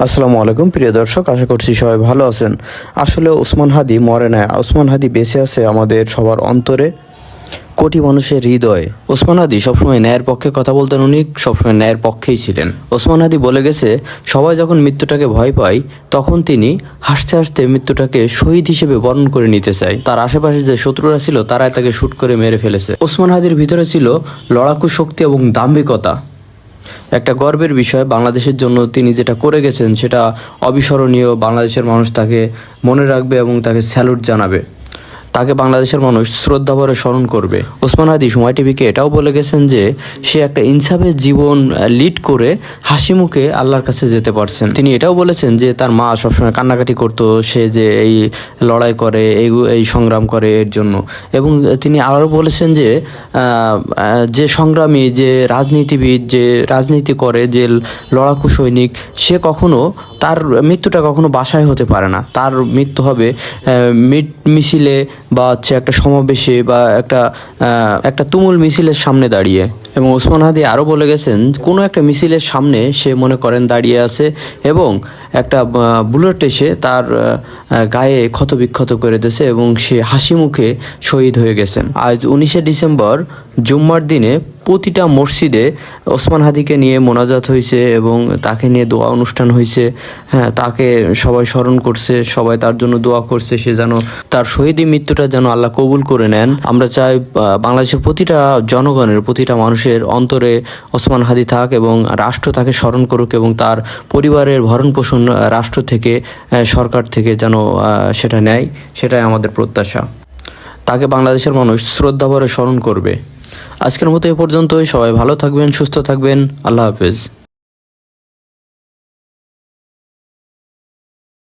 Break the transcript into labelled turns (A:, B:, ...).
A: আসসালামু আলাইকুম প্রিয় দর্শক, আশা করছি সবাই ভালো আছেন। আসলে ওসমান হাদি মরে নাই, ওসমান হাদি বেঁচে আছে আমাদের সবার অন্তরে, কোটি মানুষের হৃদয়ে। ওসমান হাদি সবসময় ন্যায়ের পক্ষে কথা বলতেন, উনি সবসময় ন্যায়ের পক্ষেই ছিলেন। ওসমান হাদি বলে গেছে, সবাই যখন মৃত্যুটাকে ভয় পায় তখন তিনি হাসতে হাসতে মৃত্যুটাকে শহীদ হিসেবে বরণ করে নিতে চায়। তার আশেপাশে যে শত্রুরা ছিল তারাই তাকে শুট করে মেরে ফেলেছে। ওসমান হাদির ভিতরে ছিল লড়াকু শক্তি এবং দাম্ভিকতা। একটা গর্বের বিষয়, বাংলাদেশের জন্য তিনি যেটা করে গেছেন সেটা অবিস্মরণীয়। বাংলাদেশের মানুষ তাকে মনে রাখবে এবং তাকে স্যালুট জানাবে। তাকে বাংলাদেশের মানুষ শ্রদ্ধা ভরে স্মরণ করবে। ওসমান হাদি সময় টিভিকে এটাও বলে গেছেন যে সে একটা ইনসাফের জীবন লিড করে হাসি মুখে আল্লাহর কাছে যেতে পারছেন। তিনি এটাও বলেছেন যে তার মা সবসময় কান্নাকাটি করতো, সে যে এই লড়াই করে, এই সংগ্রাম করে এর জন্য। এবং তিনি আরও বলেছেন যে যে সংগ্রামী, যে রাজনীতিবিদ, যে রাজনীতি করে, যে লড়াকু সৈনিক, সে কখনো তার মৃত্যুটা কখনো বাসায় হতে পারে না। তার মৃত্যু হবে মিছিলে বা হচ্ছে একটা সমাবেশে বা একটা তুমুল মিছিলের সামনে দাঁড়িয়ে। এবং ওসমান হাদি আরও বলে গেছেন, কোনো একটা মিছিলের সামনে সে মনে করেন দাঁড়িয়ে আছে এবং একটা বুলেট এসে তার গায়ে ক্ষতবিক্ষত করে দিয়েছে এবং সে হাসি মুখে শহীদ হয়ে গেছেন। আজ 19শে ডিসেম্বর জুম্মার দিনে প্রতিটা মসজিদে ওসমান হাদিকে নিয়ে মোনাজাত হয়েছে এবং তাকে নিয়ে দোয়া অনুষ্ঠান হয়েছে। হ্যাঁ, তাকে সবাই স্মরণ করছে, সবাই তার জন্য দোয়া করছে, সে যেন তার শহীদি মৃত্যুটা যেন আল্লাহ কবুল করে নেন। আমরা চাই বাংলাদেশের প্রতিটা জনগণের, প্রতিটা মানুষের অন্তরে ওসমান হাদি থাক এবং রাষ্ট্র তাকে স্মরণ করুক এবং তার পরিবারের ভরণ পোষণ রাষ্ট্র থেকে, সরকার থেকে যেন সেটা নেয়। সেটাই আমাদের প্রত্যাশা। তাকে বাংলাদেশের মানুষ শ্রদ্ধা ভরে স্মরণ করবে। আজকের মতো এ পর্যন্তই। সবাই ভালো থাকবেন, সুস্থ থাকবেন। আল্লাহ হাফেজ।